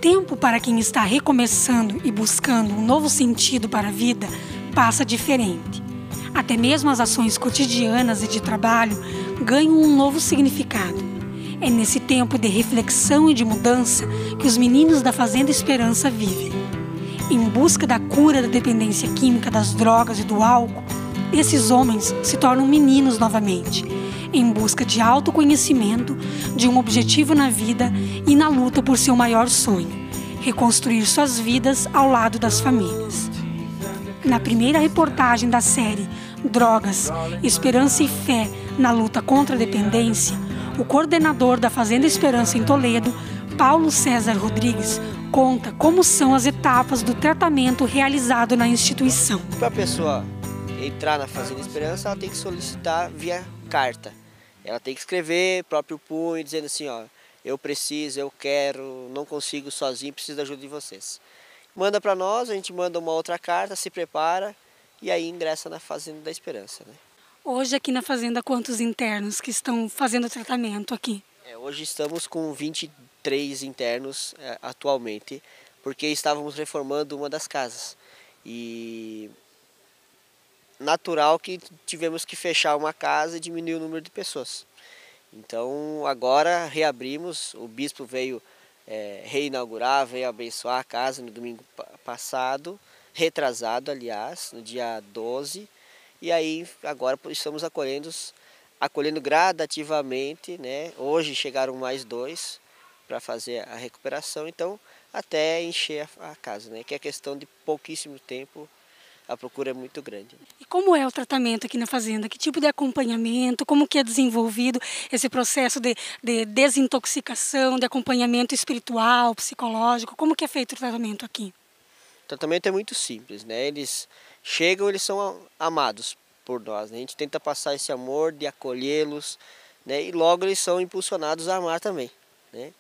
tempo para quem está recomeçando e buscando um novo sentido para a vida passa diferente. Até mesmo as ações cotidianas e de trabalho ganham um novo significado. É nesse tempo de reflexão e de mudança que os meninos da Fazenda Esperança vivem. Em busca da cura da dependência química das drogas e do álcool, esses homens se tornam meninos novamente, em busca de autoconhecimento, de um objetivo na vida e na luta por seu maior sonho, reconstruir suas vidas ao lado das famílias. Na primeira reportagem da série Drogas, Esperança e Fé na luta contra a dependência, o coordenador da Fazenda Esperança em Toledo, Paulo César Rodrigues, conta como são as etapas do tratamento realizado na instituição. Para a pessoa entrar na Fazenda Esperança, ela tem que solicitar via carta. Ela tem que escrever próprio punho, dizendo assim, ó, eu preciso, eu quero, não consigo sozinho, preciso da ajuda de vocês. Manda para nós, a gente manda uma outra carta, se prepara e aí ingressa na Fazenda da Esperança, né? Hoje aqui na Fazenda, quantos internos que estão fazendo tratamento aqui? Hoje estamos com 23 internos atualmente, porque estávamos reformando uma das casas. E natural que tivemos que fechar uma casa e diminuir o número de pessoas. Então agora reabrimos, o bispo veio reinaugurar, veio abençoar a casa no domingo passado, retrasado aliás, no dia 12. E aí agora estamos acolhendo gradativamente, né? Hoje chegaram mais 2 para fazer a recuperação, então até encher a casa, né? Que é questão de pouquíssimo tempo, a procura é muito grande. E como é o tratamento aqui na Fazenda? Que tipo de acompanhamento? Como que é desenvolvido esse processo de desintoxicação, de acompanhamento espiritual, psicológico? Como que é feito o tratamento aqui? O tratamento é muito simples, né? Eles chegam, eles são amados por nós, né? A gente tenta passar esse amor de acolhê-los, né? E logo eles são impulsionados a amar também, né?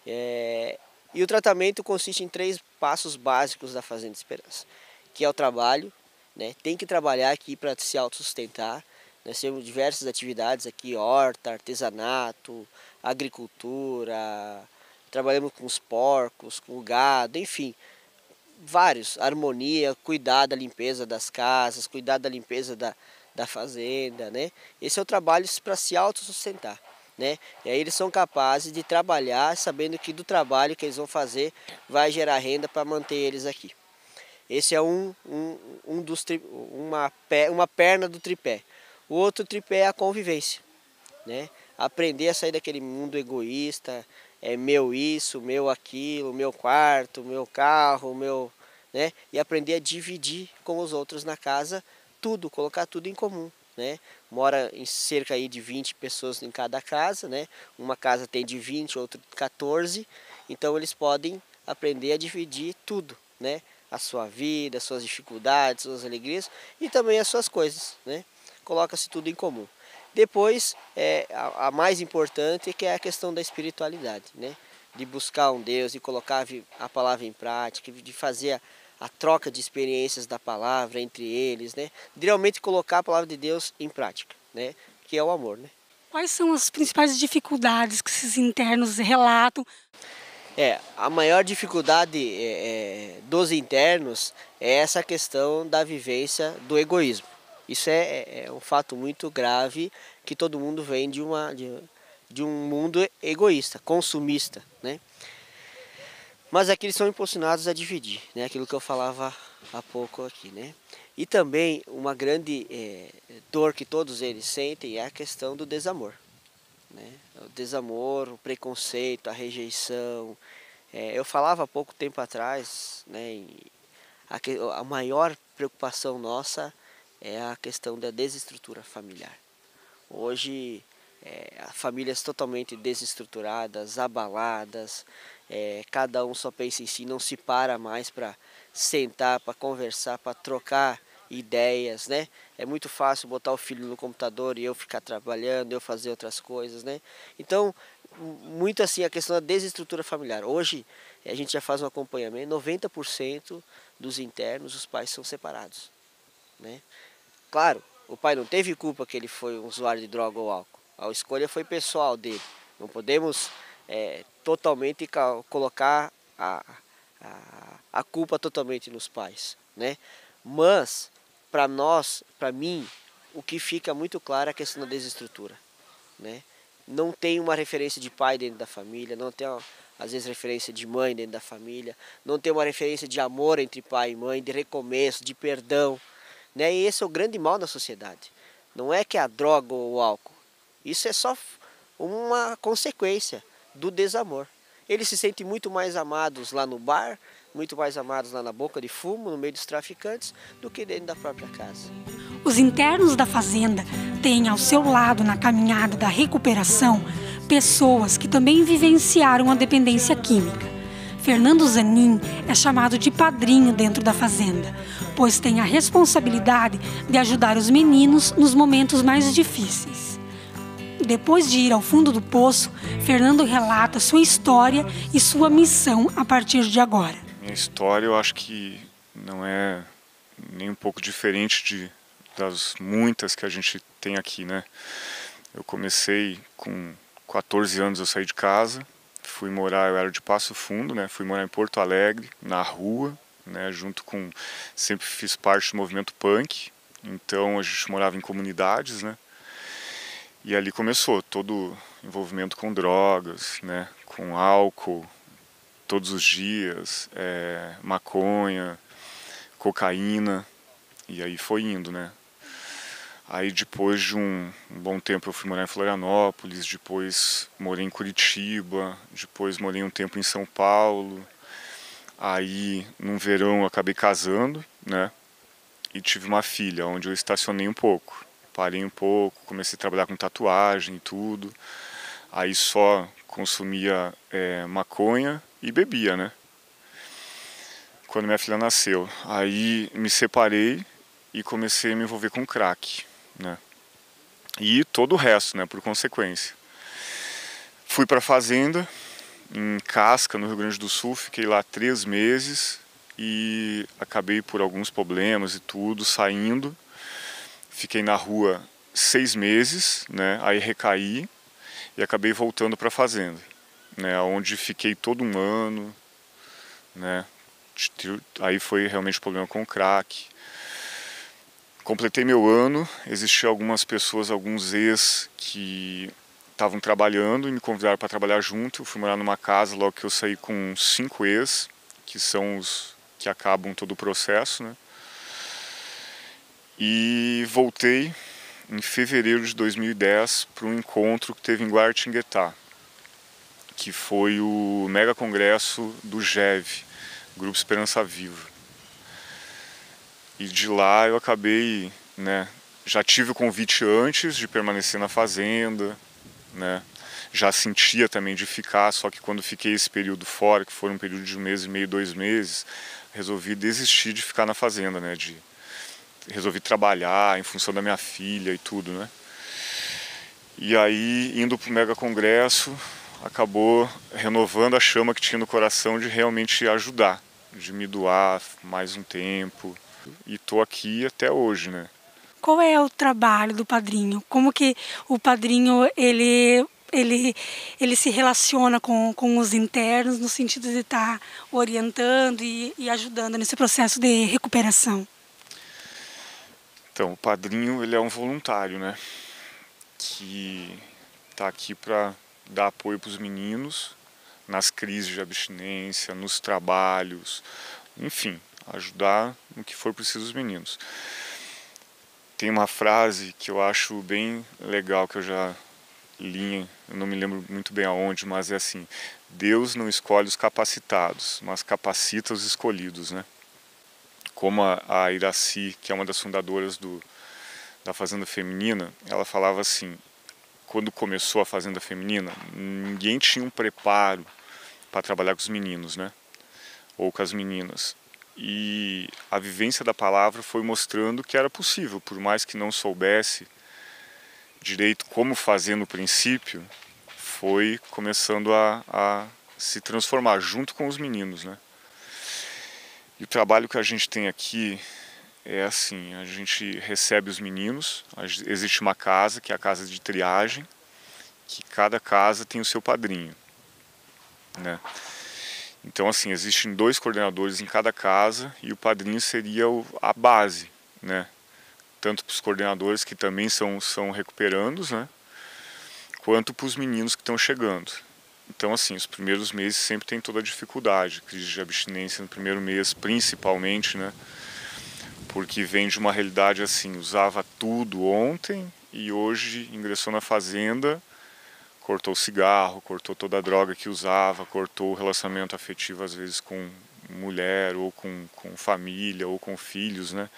E o tratamento consiste em 3 passos básicos da Fazenda Esperança, que é o trabalho, né? Tem que trabalhar aqui para se autossustentar. Nós temos diversas atividades aqui, horta, artesanato, agricultura, trabalhamos com os porcos, com o gado, enfim, vários, harmonia, cuidar da limpeza das casas, cuidar da limpeza da fazenda, né? Esse é o trabalho para se autossustentar, né? E aí eles são capazes de trabalhar sabendo que do trabalho que eles vão fazer vai gerar renda para manter eles aqui. Esse é uma perna do tripé. O outro tripé é a convivência, né? Aprender a sair daquele mundo egoísta, meu isso, meu aquilo, meu quarto, meu carro, né? E aprender a dividir com os outros na casa tudo, colocar tudo em comum, né? Mora em cerca aí de 20 pessoas em cada casa, né? Uma casa tem de 20, outra 14, então eles podem aprender a dividir tudo, né? A sua vida, as suas dificuldades, suas alegrias e também as suas coisas, né? Coloca-se tudo em comum. Depois, a mais importante que é a questão da espiritualidade, né? De buscar um Deus, de colocar a palavra em prática, de fazer a troca de experiências da palavra entre eles, né? De realmente colocar a palavra de Deus em prática, né? Que é o amor, né? Quais são as principais dificuldades que esses internos relatam? A maior dificuldade dos internos é essa questão da vivência do egoísmo. Isso é um fato muito grave, que todo mundo vem de um mundo egoísta, consumista, né? Mas aqui eles são impulsionados a dividir, né? Aquilo que eu falava há pouco aqui, né? E também uma grande dor que todos eles sentem é a questão do desamor, né? O desamor, o preconceito, a rejeição. Eu falava há pouco tempo atrás, né? A maior preocupação nossa é a questão da desestrutura familiar. Hoje, famílias totalmente desestruturadas, abaladas, cada um só pensa em si, não se para mais para sentar, para conversar, para trocar ideias, né? É muito fácil botar o filho no computador e eu ficar trabalhando, eu fazer outras coisas, né? Então, muito assim a questão da desestrutura familiar. Hoje, a gente já faz um acompanhamento, 90% dos internos, os pais são separados, né? Claro, o pai não teve culpa que ele foi um usuário de droga ou álcool. A escolha foi pessoal dele. Não podemos totalmente colocar a culpa totalmente nos pais, né? Mas, para nós, para mim, o que fica muito claro é a questão da desestrutura, né? Não tem uma referência de pai dentro da família, não tem, às vezes, referência de mãe dentro da família, não tem uma referência de amor entre pai e mãe, de recomeço, de perdão, né? E esse é o grande mal da sociedade. Não é que é a droga ou o álcool. Isso é só uma consequência do desamor. Eles se sentem muito mais amados lá no bar, muito mais amados lá na boca de fumo, no meio dos traficantes, do que dentro da própria casa. Os internos da fazenda têm ao seu lado na caminhada da recuperação pessoas que também vivenciaram a dependência química. Fernando Zanin é chamado de padrinho dentro da fazenda, pois tem a responsabilidade de ajudar os meninos nos momentos mais difíceis. Depois de ir ao fundo do poço, Fernando relata sua história e sua missão a partir de agora. Minha história eu acho que não é nem um pouco diferente das muitas que a gente tem aqui, né? Eu comecei com 14 anos, eu saí de casa, fui morar, eu era de Passo Fundo, né? Fui morar em Porto Alegre, na rua, né? Sempre fiz parte do movimento punk, então a gente morava em comunidades, né? E ali começou todo envolvimento com drogas, né? Com álcool, todos os dias, maconha, cocaína, e aí foi indo, né? Aí depois de um bom tempo eu fui morar em Florianópolis, depois morei em Curitiba, depois morei um tempo em São Paulo. Aí num verão eu acabei casando, né? E tive uma filha, onde eu estacionei um pouco. Parei um pouco, comecei a trabalhar com tatuagem e tudo. Aí só consumia maconha e bebia, né? Quando minha filha nasceu. Aí me separei e comecei a me envolver com crack, né? E todo o resto, né, por consequência. Fui para a fazenda, em Casca, no Rio Grande do Sul, fiquei lá 3 meses e acabei por alguns problemas e tudo, saindo. Fiquei na rua 6 meses, né, aí recaí e acabei voltando para a fazenda, né, onde fiquei todo um ano, né. Aí foi realmente o problema com o crack. Completei meu ano, existiam algumas pessoas, alguns ex que estavam trabalhando e me convidaram para trabalhar junto. Eu fui morar numa casa logo que eu saí com 5 ex, que são os que acabam todo o processo, né? E voltei em fevereiro de 2010 para um encontro que teve em Guaratinguetá, que foi o mega congresso do GEV, Grupo Esperança Viva. E de lá eu acabei, né, já tive o convite antes de permanecer na fazenda, né, já sentia também de ficar, só que quando fiquei esse período fora, que foi um período de 1 mês e meio, 2 meses, resolvi desistir de ficar na fazenda, né, resolvi trabalhar em função da minha filha e tudo, né. E aí, indo para o mega congresso, acabou renovando a chama que tinha no coração de realmente ajudar, de me doar mais um tempo. E tô aqui até hoje, né? Qual é o trabalho do padrinho? Como que o padrinho ele se relaciona com os internos no sentido de estar orientando e ajudando nesse processo de recuperação? Então, o padrinho, ele é um voluntário, né? Que tá aqui para dar apoio para os meninos nas crises de abstinência, nos trabalhos, enfim, ajudar no que for preciso os meninos. Tem uma frase que eu acho bem legal, que eu já li, eu não me lembro muito bem aonde, mas é assim: Deus não escolhe os capacitados, mas capacita os escolhidos, né? Como a Iraci, que é uma das fundadoras da Fazenda Feminina, ela falava assim: quando começou a Fazenda Feminina, ninguém tinha um preparo para trabalhar com os meninos, né? Ou com as meninas. E a vivência da palavra foi mostrando que era possível, por mais que não soubesse direito como fazer no princípio, foi começando a se transformar junto com os meninos, né? E o trabalho que a gente tem aqui é assim: a gente recebe os meninos, existe uma casa, que é a casa de triagem, que cada casa tem o seu padrinho, né? Então, assim, existem 2 coordenadores em cada casa e o padrinho seria a base, né? Tanto para os coordenadores que também são recuperandos, né? Quanto para os meninos que estão chegando. Então, assim, os primeiros meses sempre tem toda a dificuldade, crise de abstinência no primeiro mês, principalmente, né? Porque vem de uma realidade assim, usava tudo ontem e hoje ingressou na fazenda, cortou o cigarro, cortou toda a droga que usava, cortou o relacionamento afetivo às vezes com mulher ou com família ou com filhos, né?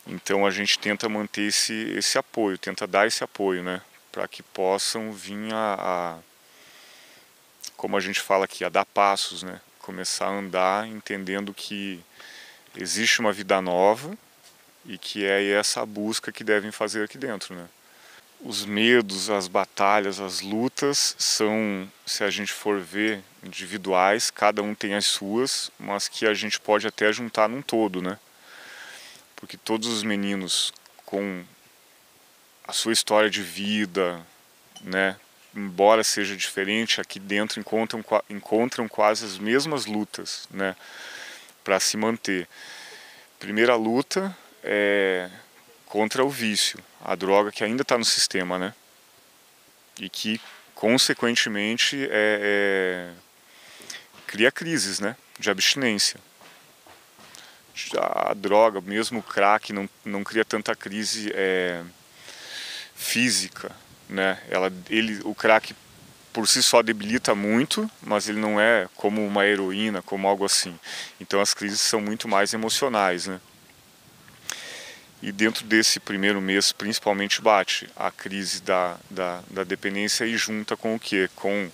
Então a gente tenta manter esse apoio, tenta dar esse apoio, né? Para que possam vir como a gente fala aqui, a dar passos, né? Começar a andar entendendo que existe uma vida nova e que é essa busca que devem fazer aqui dentro, né? Os medos, as batalhas, as lutas são, se a gente for ver, individuais, cada um tem as suas, mas que a gente pode até juntar num todo, né? Porque todos os meninos com a sua história de vida, né? Embora seja diferente, aqui dentro encontram quase as mesmas lutas, né? Para se manter. Primeira luta é contra o vício, a droga que ainda está no sistema, né? E que, consequentemente, cria crises, né? De abstinência. A droga, mesmo o crack, não cria tanta crise física, né? O crack por si só debilita muito, mas ele não é como uma heroína, como algo assim. Então as crises são muito mais emocionais, né? E dentro desse primeiro mês, principalmente, bate a crise da dependência e junta com o quê? Com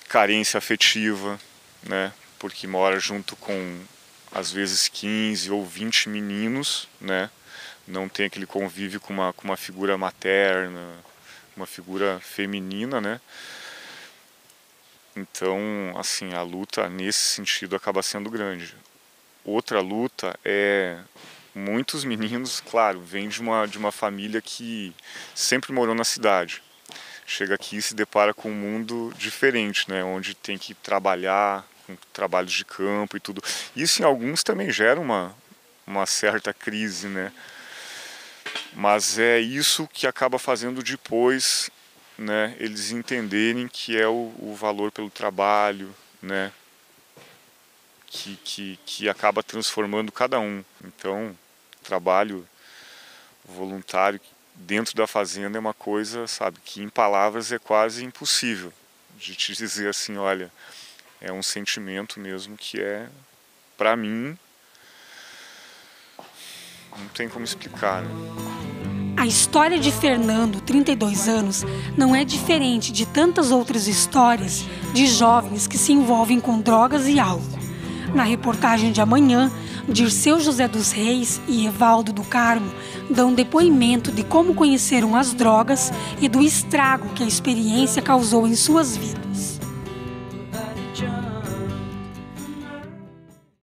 carência afetiva, né? Porque mora junto com, às vezes, 15 ou 20 meninos, né? Não tem aquele convívio com uma figura materna, uma figura feminina, né? Então, assim, a luta nesse sentido acaba sendo grande. Outra luta é muitos meninos, claro, vêm de uma família que sempre morou na cidade. Chega aqui e se depara com um mundo diferente, né? Onde tem que trabalhar, com trabalhos de campo e tudo. Isso em alguns também gera uma certa crise, né? Mas é isso que acaba fazendo depois, né, eles entenderem que é o valor pelo trabalho, né, que acaba transformando cada um. Então, trabalho voluntário dentro da fazenda é uma coisa, sabe, que em palavras é quase impossível de te dizer assim, olha, é um sentimento mesmo que é, para mim, não tem como explicar, né? A história de Fernando, 32 anos, não é diferente de tantas outras histórias de jovens que se envolvem com drogas e álcool. Na reportagem de amanhã, Dirceu José dos Reis e Evaldo do Carmo dão depoimento de como conheceram as drogas e do estrago que a experiência causou em suas vidas.